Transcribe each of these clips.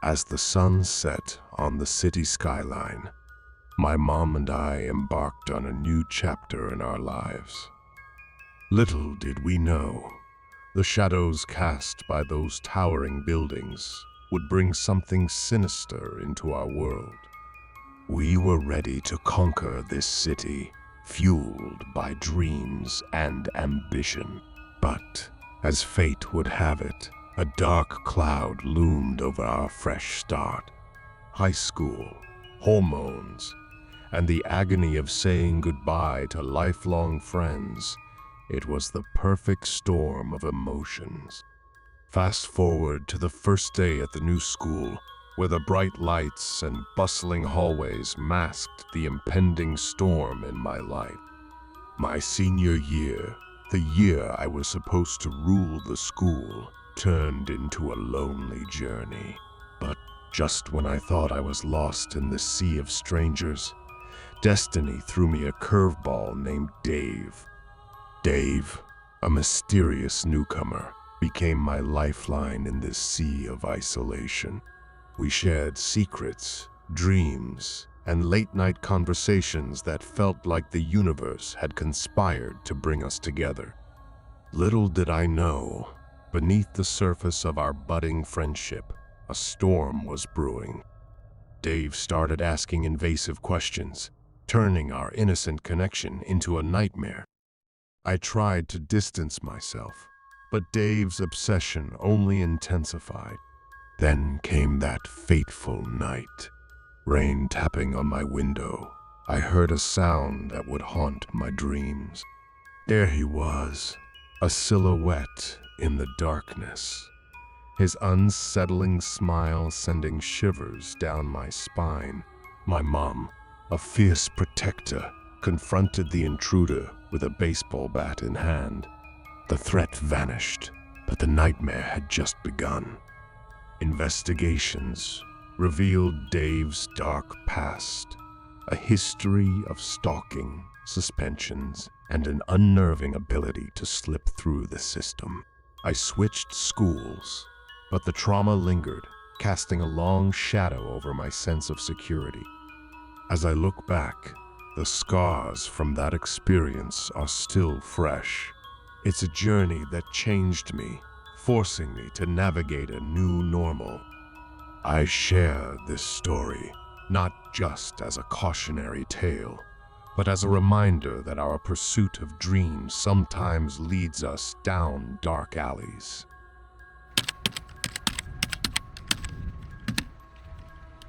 As the sun set on the city skyline, my mom and I embarked on a new chapter in our lives. Little did we know, the shadows cast by those towering buildings would bring something sinister into our world. We were ready to conquer this city, fueled by dreams and ambition. But, as fate would have it, a dark cloud loomed over our fresh start. High school, hormones, and the agony of saying goodbye to lifelong friends. It was the perfect storm of emotions. Fast forward to the first day at the new school, where the bright lights and bustling hallways masked the impending storm in my life. My senior year, the year I was supposed to rule the school, turned into a lonely journey. But just when I thought I was lost in the sea of strangers, destiny threw me a curveball named Dave. Dave, a mysterious newcomer, became my lifeline in this sea of isolation. We shared secrets, dreams, and late-night conversations that felt like the universe had conspired to bring us together. Little did I know, beneath the surface of our budding friendship, a storm was brewing. Dave started asking invasive questions, turning our innocent connection into a nightmare. I tried to distance myself, but Dave's obsession only intensified. Then came that fateful night. Rain tapping on my window, I heard a sound that would haunt my dreams. There he was, a silhouette in the darkness, his unsettling smile sending shivers down my spine. My mom, a fierce protector, confronted the intruder with a baseball bat in hand. The threat vanished, but the nightmare had just begun. Investigations revealed Dave's dark past, a history of stalking, suspensions, and an unnerving ability to slip through the system. I switched schools, but the trauma lingered, casting a long shadow over my sense of security. As I look back, the scars from that experience are still fresh. It's a journey that changed me, forcing me to navigate a new normal. I share this story, not just as a cautionary tale, but as a reminder that our pursuit of dreams sometimes leads us down dark alleys.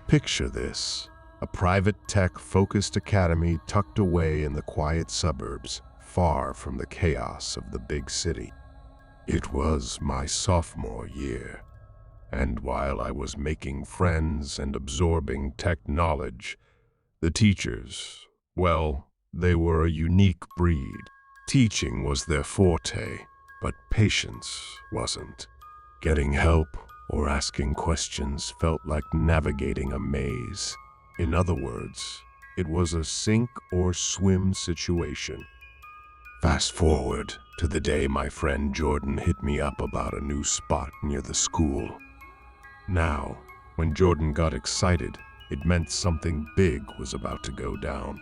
Picture this, a private tech-focused academy tucked away in the quiet suburbs, far from the chaos of the big city. It was my sophomore year, and while I was making friends and absorbing tech knowledge, the teachers, well, they were a unique breed. Teaching was their forte, but patience wasn't. Getting help or asking questions felt like navigating a maze. In other words, it was a sink or swim situation. Fast forward to the day my friend Jordan hit me up about a new spot near the school. Now, when Jordan got excited, it meant something big was about to go down.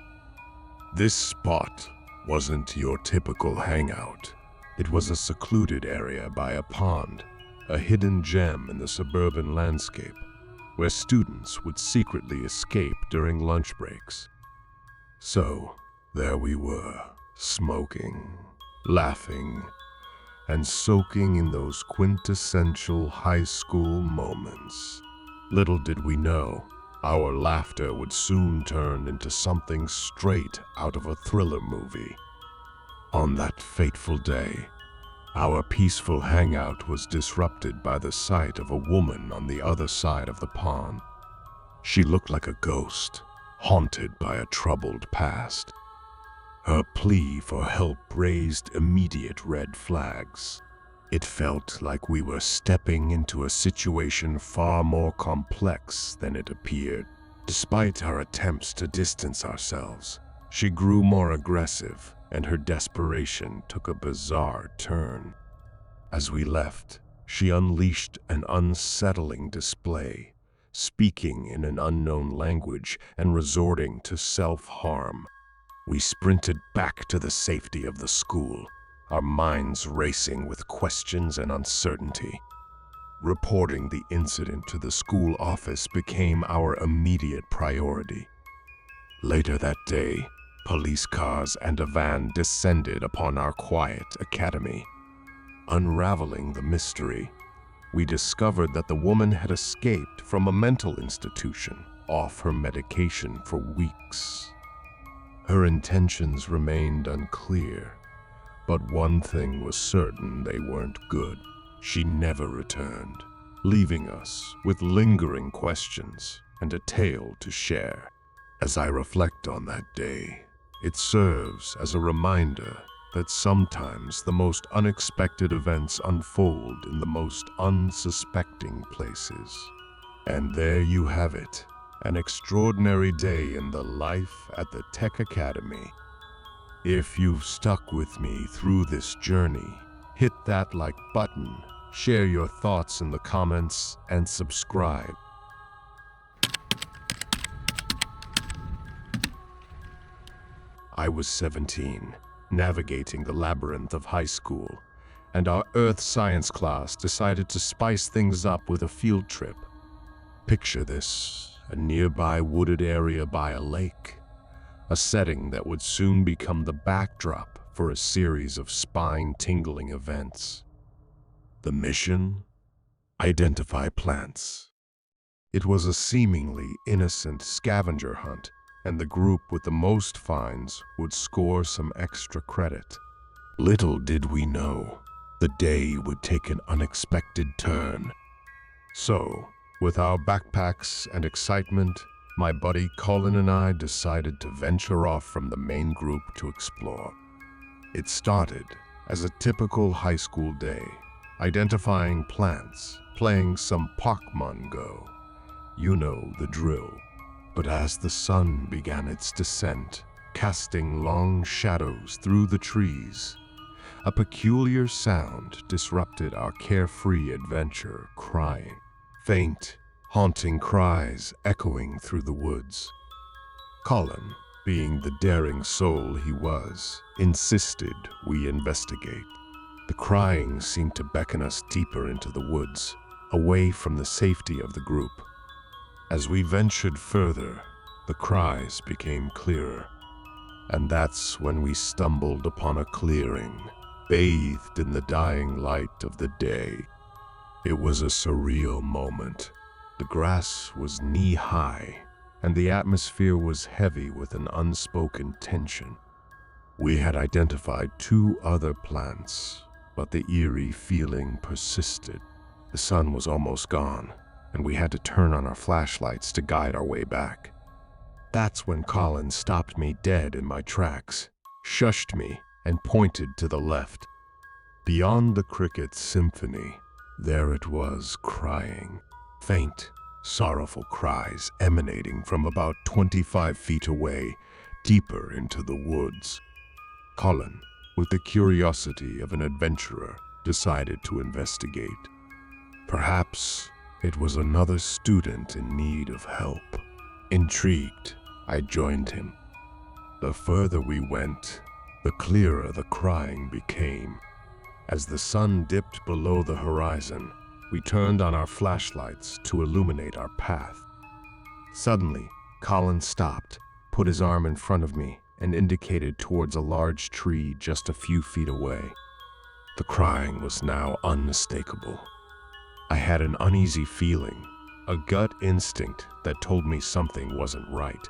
This spot wasn't your typical hangout. It was a secluded area by a pond, a hidden gem in the suburban landscape, where students would secretly escape during lunch breaks. So, there we were, smoking, laughing, and soaking in those quintessential high school moments. Little did we know, our laughter would soon turn into something straight out of a thriller movie. On that fateful day, our peaceful hangout was disrupted by the sight of a woman on the other side of the pond. She looked like a ghost, haunted by a troubled past. Her plea for help raised immediate red flags. It felt like we were stepping into a situation far more complex than it appeared. Despite our attempts to distance ourselves, she grew more aggressive, and her desperation took a bizarre turn. As we left, she unleashed an unsettling display, speaking in an unknown language and resorting to self-harm. We sprinted back to the safety of the school, our minds racing with questions and uncertainty. Reporting the incident to the school office became our immediate priority. Later that day, police cars and a van descended upon our quiet academy. Unraveling the mystery, we discovered that the woman had escaped from a mental institution, off her medication for weeks. Her intentions remained unclear, but one thing was certain: they weren't good. She never returned, leaving us with lingering questions and a tale to share. As I reflect on that day, it serves as a reminder that sometimes the most unexpected events unfold in the most unsuspecting places. And there you have it, an extraordinary day in the life at the Tech Academy. If you've stuck with me through this journey, hit that like button, share your thoughts in the comments, and subscribe. I was 17, navigating the labyrinth of high school, and our earth science class decided to spice things up with a field trip. Picture this: a nearby wooded area by a lake, a setting that would soon become the backdrop for a series of spine-tingling events. The mission? Identify plants. It was a seemingly innocent scavenger hunt, and the group with the most finds would score some extra credit. Little did we know, the day would take an unexpected turn. So, with our backpacks and excitement, my buddy Colin and I decided to venture off from the main group to explore. It started as a typical high school day, identifying plants, playing some Pokemon Go. You know the drill. But as the sun began its descent, casting long shadows through the trees, a peculiar sound disrupted our carefree adventure: crying. Faint, haunting cries echoing through the woods. Colin, being the daring soul he was, insisted we investigate. The crying seemed to beckon us deeper into the woods, away from the safety of the group. As we ventured further, the cries became clearer, and that's when we stumbled upon a clearing, bathed in the dying light of the day. It was a surreal moment. The grass was knee-high, and the atmosphere was heavy with an unspoken tension. We had identified 2 other plants, but the eerie feeling persisted. The sun was almost gone, and we had to turn on our flashlights to guide our way back. That's when Colin stopped me dead in my tracks, shushed me, and pointed to the left. Beyond the cricket's symphony, there it was, crying. Faint, sorrowful cries emanating from about 25 feet away, deeper into the woods. Colin, with the curiosity of an adventurer, decided to investigate. Perhaps it was another student in need of help. Intrigued, I joined him. The further we went, the clearer the crying became. As the sun dipped below the horizon, we turned on our flashlights to illuminate our path. Suddenly, Colin stopped, put his arm in front of me, and indicated towards a large tree just a few feet away. The crying was now unmistakable. I had an uneasy feeling, a gut instinct that told me something wasn't right.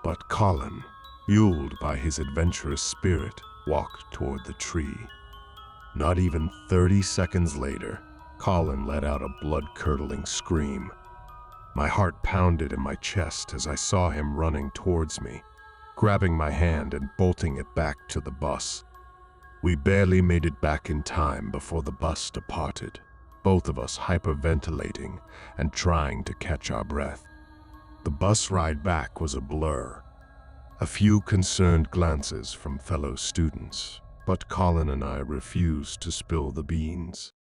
But Colin, fueled by his adventurous spirit, walked toward the tree. Not even 30 seconds later, Colin let out a blood-curdling scream. My heart pounded in my chest as I saw him running towards me, grabbing my hand and bolting it back to the bus. We barely made it back in time before the bus departed, both of us hyperventilating and trying to catch our breath. The bus ride back was a blur. A few concerned glances from fellow students, but Colin and I refused to spill the beans.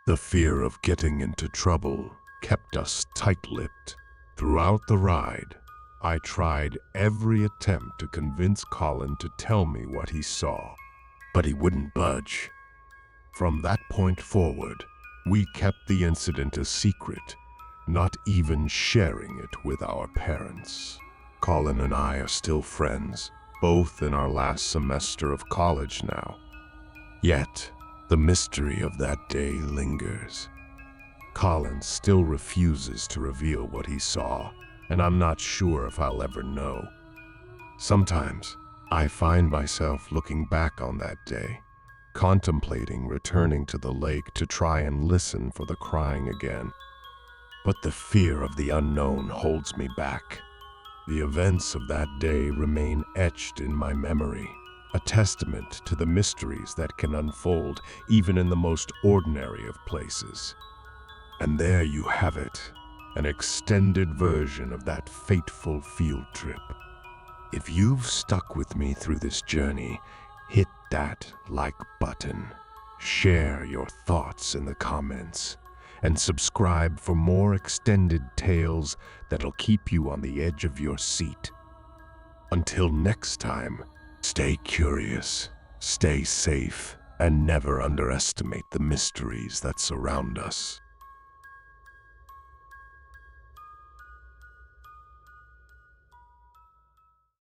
The fear of getting into trouble kept us tight-lipped. Throughout the ride, I tried every attempt to convince Colin to tell me what he saw, but he wouldn't budge. From that point forward, we kept the incident a secret, not even sharing it with our parents. Colin and I are still friends, both in our last semester of college now. Yet, the mystery of that day lingers. Colin still refuses to reveal what he saw, and I'm not sure if I'll ever know. Sometimes, I find myself looking back on that day, contemplating returning to the lake to try and listen for the crying again. But the fear of the unknown holds me back. The events of that day remain etched in my memory, a testament to the mysteries that can unfold even in the most ordinary of places. And there you have it, an extended version of that fateful field trip. If you've stuck with me through this journey, hit that like button, share your thoughts in the comments, and subscribe for more extended tales that'll keep you on the edge of your seat. Until next time, stay curious, stay safe, and never underestimate the mysteries that surround us.